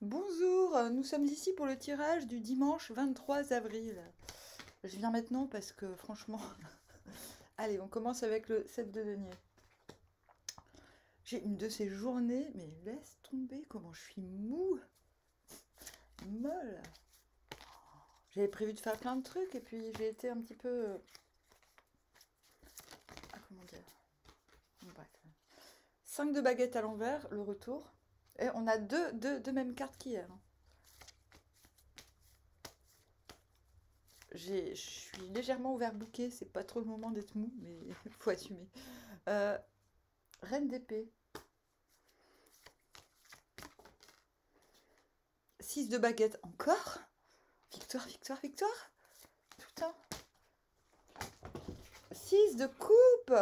Bonjour, nous sommes ici pour le tirage du dimanche 23 avril. Je viens maintenant parce que franchement... Allez, on commence avec le 7 de denier. J'ai une de ces journées, mais laisse tomber comment je suis mou, molle. J'avais prévu de faire plein de trucs et puis j'ai été un petit peu... Ah, comment dire? Bref. 5 de baguettes à l'envers, le retour. Et on a deux mêmes cartes qu'hier. Je suis légèrement overbookée, c'est pas trop le moment d'être mou, mais il faut assumer. Euh, Reine d'épée. 6 de baguette. Encore? Victoire, victoire, victoire. Putain. 6 de coupe.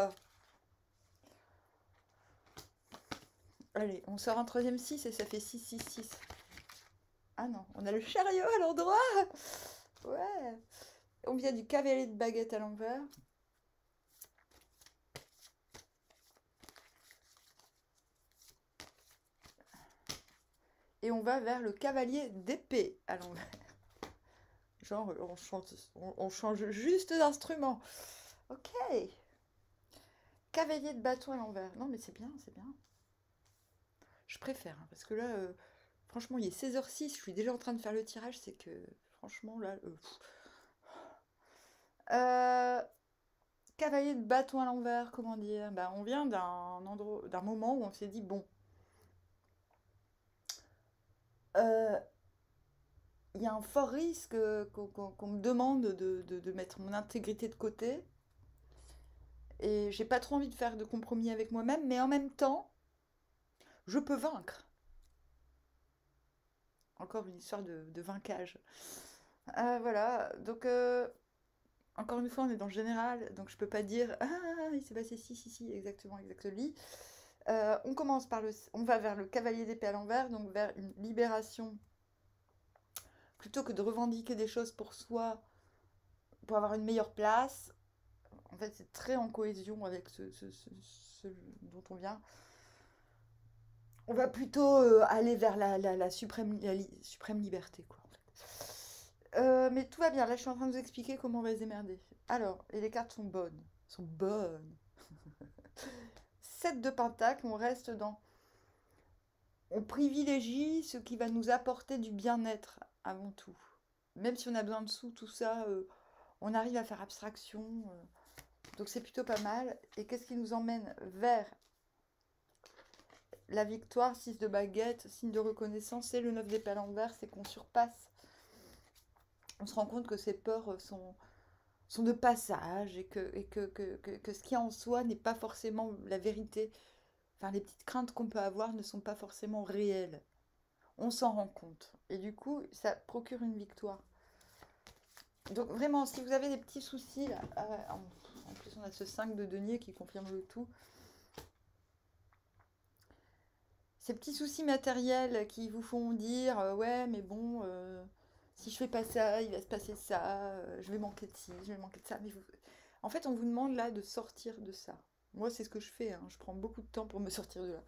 Allez, on sort un troisième 6 et ça fait 6, 6, 6. Ah non, on a le chariot à l'endroit. Ouais. On vient du cavalier de baguette à l'envers. Et on va vers le cavalier d'épée à l'envers. Genre, on change juste d'instrument. Ok. Cavalier de bâton à l'envers. Non, mais c'est bien, c'est bien. Je préfère, hein, parce que là, franchement, il est 16h06, je suis déjà en train de faire le tirage, c'est que, franchement, là... Cavalier de bâton à l'envers, comment dire? Bah, on vient d'un moment où on s'est dit, bon, euh, il y a un fort risque qu'on me demande de mettre mon intégrité de côté. Et j'ai pas trop envie de faire de compromis avec moi-même, mais en même temps, je peux vaincre. Encore une histoire de vainquage. Voilà, donc encore une fois, on est dans le général, donc je peux pas dire ah il s'est passé si exactement exactement. On va vers le cavalier d'épée à l'envers, donc vers une libération plutôt que de revendiquer des choses pour soi, pour avoir une meilleure place. En fait, c'est très en cohésion avec ce dont on vient. On va plutôt aller vers la suprême liberté, quoi. En fait. Mais tout va bien. Là, je suis en train de vous expliquer comment on va se démerder. Alors, et les cartes sont bonnes. Sont bonnes. 7 de pentacle, on reste dans... On privilégie ce qui va nous apporter du bien-être avant tout. Même si on a besoin de sous, tout ça, on arrive à faire abstraction. Donc c'est plutôt pas mal. Et qu'est-ce qui nous emmène vers la victoire? 6 de baguette, signe de reconnaissance. Et le 9 d'épée à l'envers, c'est qu'on surpasse. On se rend compte que ces peurs sont de passage et que ce qui est en soi n'est pas forcément la vérité. Enfin, les petites craintes qu'on peut avoir ne sont pas forcément réelles. On s'en rend compte. Et du coup, ça procure une victoire. Donc vraiment, si vous avez des petits soucis, là, en plus on a ce 5 de denier qui confirme le tout, ces petits soucis matériels qui vous font dire ouais mais bon, si je fais pas ça, il va se passer ça, je vais manquer de ci, je vais manquer de ça. Mais en fait, on vous demande là de sortir de ça. Moi, c'est ce que je fais, hein. Je prends beaucoup de temps pour me sortir de là.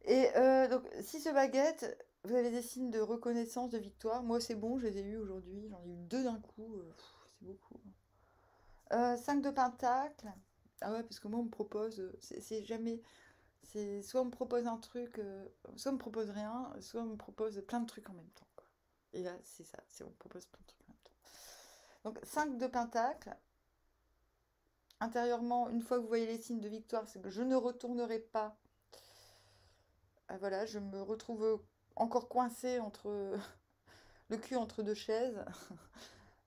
Et donc, si ce baguette, vous avez des signes de reconnaissance, de victoire. Moi, c'est bon, je les ai eus aujourd'hui. J'en ai eu deux d'un coup. C'est beaucoup. 5 de pentacle. Ah ouais, parce que moi, on me propose. C'est jamais. C'est soit on me propose un truc, soit on me propose rien, soit on me propose plein de trucs en même temps, quoi. Et là, c'est ça. C'est on me propose plein de trucs en même temps. Donc, 5 de pentacle. Intérieurement, une fois que vous voyez les signes de victoire, c'est que je ne retournerai pas. Ah, voilà, je me retrouve encore coincée entre le cul entre deux chaises.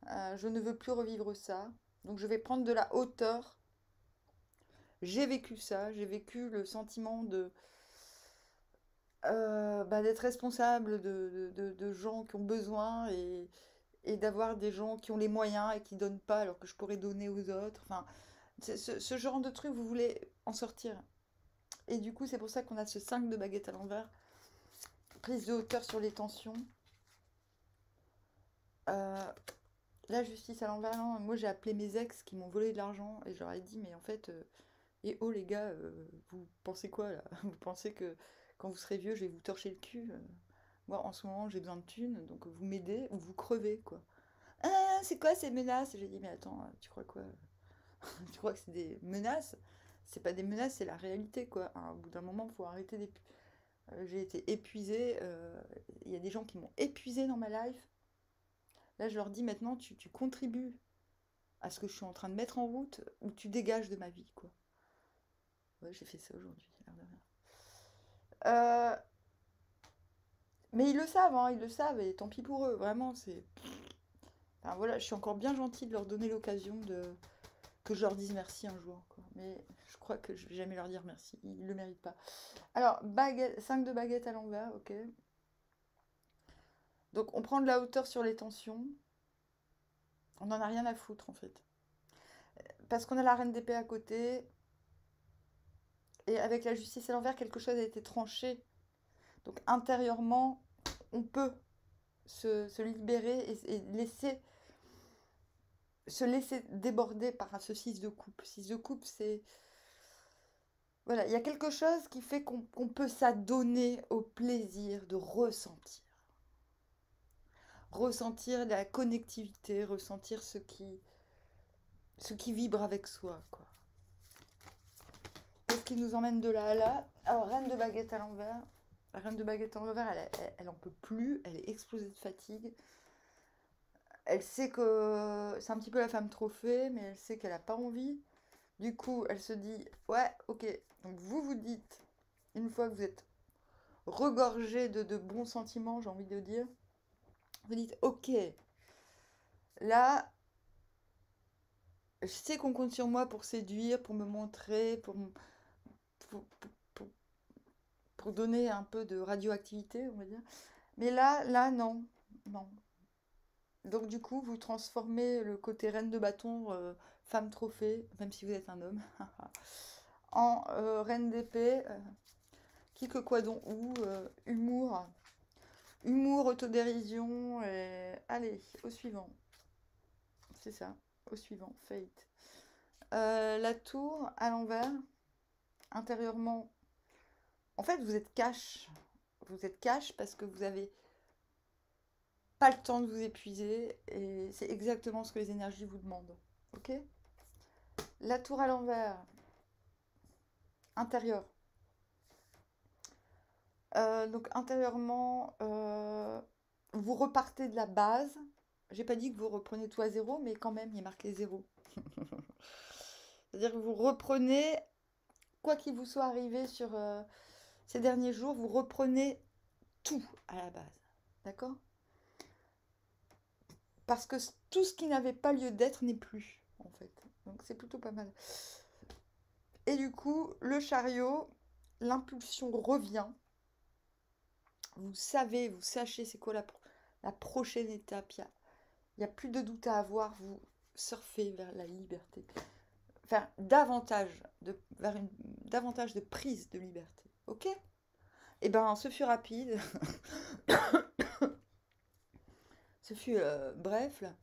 Je ne veux plus revivre ça. Donc je vais prendre de la hauteur. J'ai vécu ça, j'ai vécu le sentiment d'être responsable de gens qui ont besoin et d'avoir des gens qui ont les moyens et qui ne donnent pas alors que je pourrais donner aux autres. Enfin, ce genre de truc, vous voulez en sortir. Et du coup, c'est pour ça qu'on a ce 5 de baguette à l'envers. Prise de hauteur sur les tensions. Euh, La justice à l'envers, non. Moi j'ai appelé mes ex qui m'ont volé de l'argent et je leur ai dit, mais en fait, et oh les gars, vous pensez quoi là? Vous pensez que quand vous serez vieux, je vais vous torcher le cul? Moi, en ce moment, j'ai besoin de thunes, donc vous m'aidez ou vous crevez, quoi. Ah, c'est quoi ces menaces? J'ai dit, mais attends, tu crois quoi? Tu crois que c'est des menaces? C'est pas des menaces, c'est la réalité, quoi. Hein, au bout d'un moment, il faut arrêter j'ai été épuisée. Il y a des gens qui m'ont épuisée dans ma life. Là, je leur dis maintenant, tu contribues à ce que je suis en train de mettre en route ou tu dégages de ma vie, quoi. Ouais, j'ai fait ça aujourd'hui, l'air de rien. Euh, mais ils le savent, hein, ils le savent, et tant pis pour eux, vraiment, c'est... Enfin, voilà, je suis encore bien gentille de leur donner l'occasion de... que je leur dise merci un jour, quoi. Mais je crois que je vais jamais leur dire merci, ils le méritent pas. Alors, baguette, 5 de baguette à l'envers, ok. Donc, on prend de la hauteur sur les tensions. On n'en a rien à foutre, en fait. Parce qu'on a la reine d'épée à côté, et avec la justice à l'envers, quelque chose a été tranché. Donc, intérieurement, on peut se libérer et laisser se laisser déborder par ce 6 de coupe. 6 de coupe, c'est... Voilà, il y a quelque chose qui fait qu'on peut s'adonner au plaisir de ressentir. Ressentir la connectivité, ressentir ce qui vibre avec soi, quoi. Qu'est-ce qui nous emmène de là à là? Alors, reine de baguette à l'envers. La reine de baguette à l'envers, elle en peut plus, elle est explosée de fatigue. Elle sait que c'est un petit peu la femme trophée, mais elle sait qu'elle n'a pas envie. Du coup, elle se dit, ouais, ok. Donc vous vous dites, une fois que vous êtes regorgé de bons sentiments, j'ai envie de dire, vous dites, ok, là, je sais qu'on compte sur moi pour séduire, pour me montrer, pour, pour- pour donner un peu de radioactivité, on va dire. Mais là, non, non. Donc du coup, vous transformez le côté reine de bâton, femme trophée, même si vous êtes un homme, en reine d'épée. Qui que quoi donc où, humour, humour, autodérision, et allez, au suivant. C'est ça, au suivant, fate. La tour à l'envers, intérieurement, en fait vous êtes cash. Vous êtes cash parce que vous avez pas le temps de vous épuiser et c'est exactement ce que les énergies vous demandent. Ok? La tour à l'envers, intérieur. Donc intérieurement, vous repartez de la base. J'ai pas dit que vous reprenez tout à zéro, mais quand même, il est marqué zéro. C'est-à-dire que vous reprenez, quoi qu'il vous soit arrivé sur ces derniers jours, vous reprenez tout à la base. D'accord? Parce que tout ce qui n'avait pas lieu d'être n'est plus, en fait. Donc c'est plutôt pas mal. Et du coup, le chariot, l'impulsion revient. Vous savez, vous sachez c'est quoi la prochaine étape. Il n'y a plus de doute à avoir. Vous surfez vers la liberté. Enfin, davantage de prise de liberté. Ok? Eh ben, ce fut rapide. Ce fut bref, là.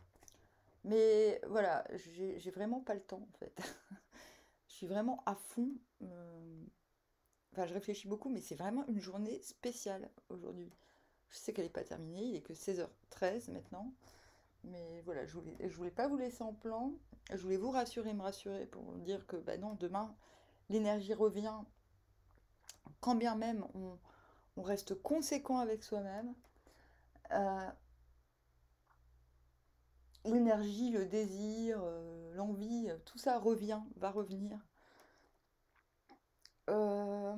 Mais voilà, j'ai vraiment pas le temps, en fait. Je suis vraiment à fond. Enfin, je réfléchis beaucoup, mais c'est vraiment une journée spéciale aujourd'hui. Je sais qu'elle n'est pas terminée, il est que 16h13 maintenant. Mais voilà, je voulais pas vous laisser en plan. Je voulais vous rassurer, me rassurer pour vous dire que bah non, demain, l'énergie revient. Quand bien même on reste conséquent avec soi-même. Euh, L'énergie, le désir, l'envie, tout ça revient, va revenir. Euh,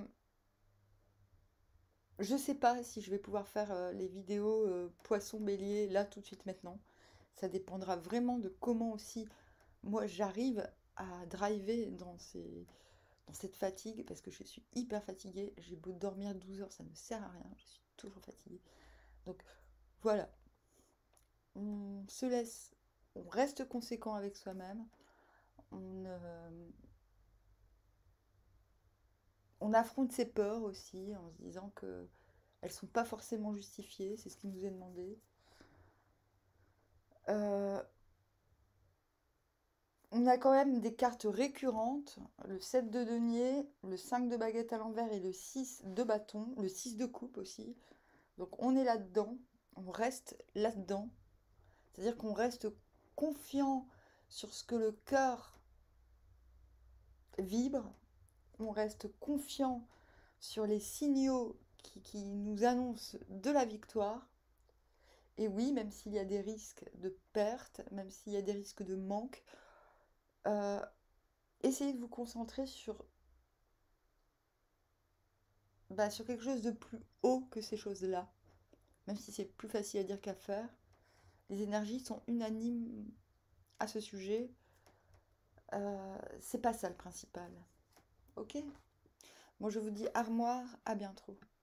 je sais pas si je vais pouvoir faire les vidéos poisson bélier là tout de suite maintenant. Ça dépendra vraiment de comment aussi moi j'arrive à driver dans cette fatigue parce que je suis hyper fatiguée. J'ai beau dormir 12 heures, ça ne sert à rien. Je suis toujours fatiguée. Donc voilà, on se laisse, on reste conséquent avec soi-même. On affronte ses peurs aussi en se disant que elles sont pas forcément justifiées, c'est ce qui nous est demandé. Euh, on a quand même des cartes récurrentes, le 7 de denier, le 5 de baguette à l'envers et le 6 de bâton, le 6 de coupe aussi. Donc on est là-dedans, on reste là-dedans, c'est-à-dire qu'on reste confiant sur ce que le cœur vibre, on reste confiant sur les signaux qui nous annoncent de la victoire. Et oui, même s'il y a des risques de perte, même s'il y a des risques de manque, euh, essayez de vous concentrer sur quelque chose de plus haut que ces choses-là, même si c'est plus facile à dire qu'à faire. Les énergies sont unanimes à ce sujet. C'est pas ça le principal. Ok? Moi je vous dis armoire, à bientôt.